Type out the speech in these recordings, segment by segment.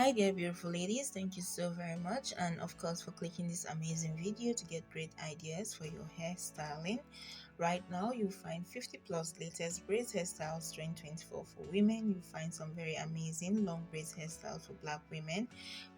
Hi there, beautiful ladies. Thank you so very much, and of course for clicking this amazing video to get great ideas for your hairstyling. Right now you'll find 50 plus latest braids hairstyles 2024 for women. You'll find some very amazing long braids hairstyles for black women,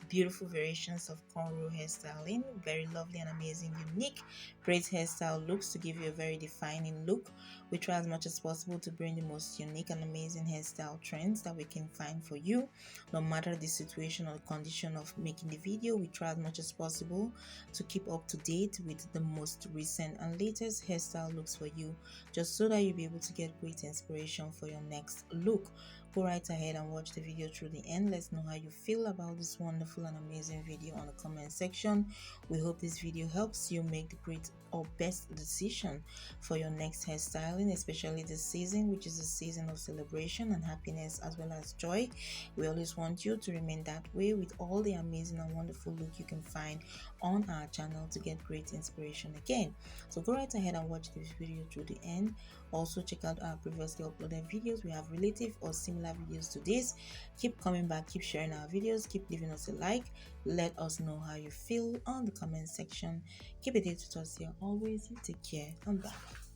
beautiful variations of cornrow hairstyling, very lovely and amazing unique braids hairstyle looks to give you a very defining look. We try as much as possible to bring the most unique and amazing hairstyle trends that we can find for you. No matter the situation or the condition of making the video, we try as much as possible to keep up to date with the most recent and latest hairstyle looks for you, just so that you'll be able to get great inspiration for your next look. Go right ahead and watch the video through the end. Let's know how you feel about this wonderful and amazing video on the comment section. We hope this video helps you make the great or best decision for your next hairstyling, especially this season, which is a season of celebration and happiness as well as joy. We always want you to remain that way with all the amazing and wonderful look you can find on our channel to get great inspiration again. So go right ahead and watch this video through the end. Also check out our previously uploaded videos. We have relative or similar videos to this. Keep coming back, keep sharing our videos, keep leaving us a like. Let us know how you feel on the comment section. Keep it with us here always. You take care and bye.